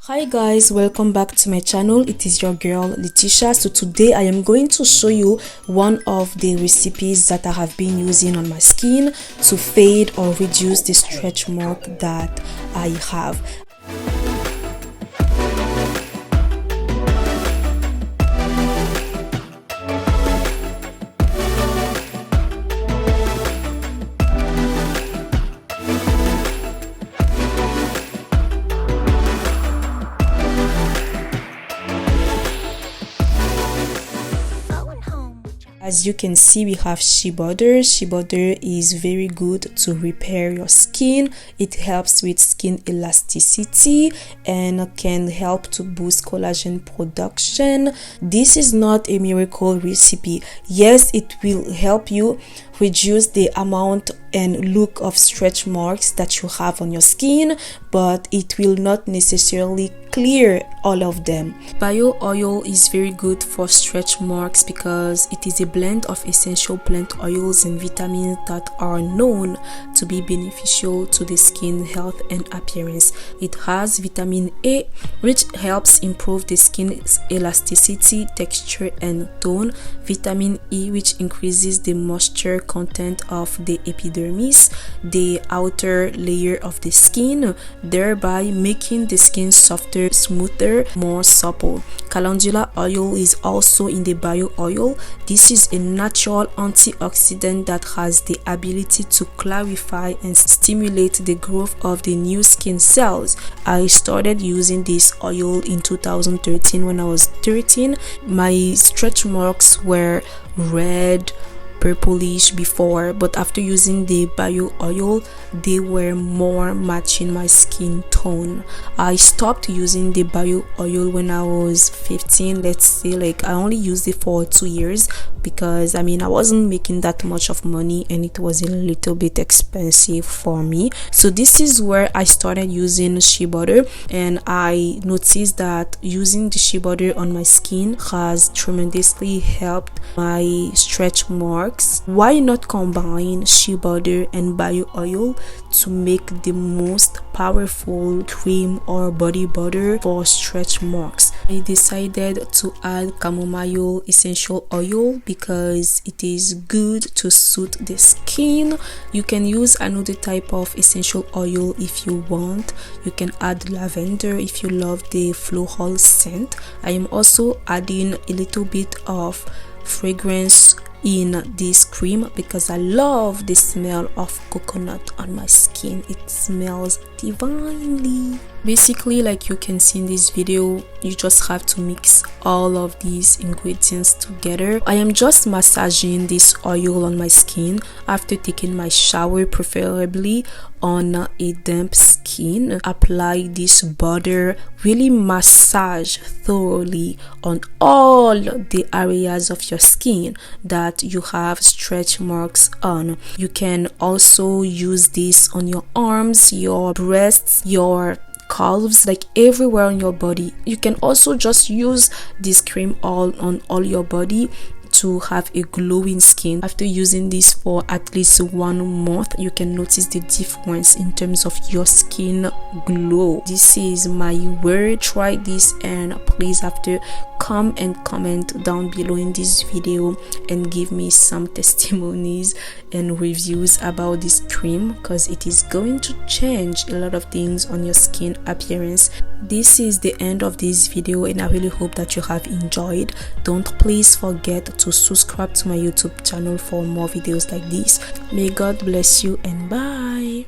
Hi guys, welcome back to my channel. It is your girl Letitia. So today I am going to show you one of the recipes that I have been using on my skin to fade or reduce the stretch mark that I have. As you can see, we have shea butter. Shea butter is very good to repair your skin. It helps with skin elasticity and can help to boost collagen production. This is not a miracle recipe. Yes, it will help you reduce the amount and look of stretch marks that you have on your skin, but it will not necessarily clear all of them. Bio oil is very good for stretch marks because it is a blend of essential plant oils and vitamins that are known to be beneficial to the skin health and appearance. It has vitamin A, which helps improve the skin's elasticity, texture and tone. Vitamin E, which increases the moisture content of the epidermis, the outer layer of the skin, thereby making the skin softer, smoother, more supple. Calendula oil is also in the bio oil. This is a natural antioxidant that has the ability to clarify and stimulate the growth of the new skin cells. I started using this oil in 2013 when I was 13. My stretch marks were red, purplish before, but after using the bio oil they were more matching my skin tone. I stopped using the bio oil when I was 15. Let's say like I only used it for 2 years because I wasn't making that much of money and it was a little bit expensive for me. So this is where I started using shea butter, and I noticed that using the shea butter on my skin has tremendously helped my stretch marks. Why not combine shea butter and bio oil to make the most powerful cream or body butter for stretch marks? I decided to add chamomile essential oil because it is good to soothe the skin. You can use another type of essential oil if you want. You can add lavender if you love the floral scent. I am also adding a little bit of fragrance in this cream because I love the smell of coconut on my skin. It smells divinely. Basically, like you can see in this video, you just have to mix all of these ingredients together. I am just massaging this oil on my skin after taking my shower, preferably on a damp skin. Apply this butter, really massage thoroughly on all the areas of your skin that you have stretch marks on. You can also use this on your arms, your breasts, your calves, like everywhere on your body. You can also just use this cream on all your body to have a glowing skin. After using this for at least 1 month, you can notice the difference in terms of your skin glow. This is my word. Try this, and please after come and comment down below in this video and give me some testimonies and reviews about this cream because it is going to change a lot of things on your skin appearance. This is the end of this video and I really hope that you have enjoyed. Don't please forget to subscribe to my YouTube channel for more videos like this. May God bless you and bye.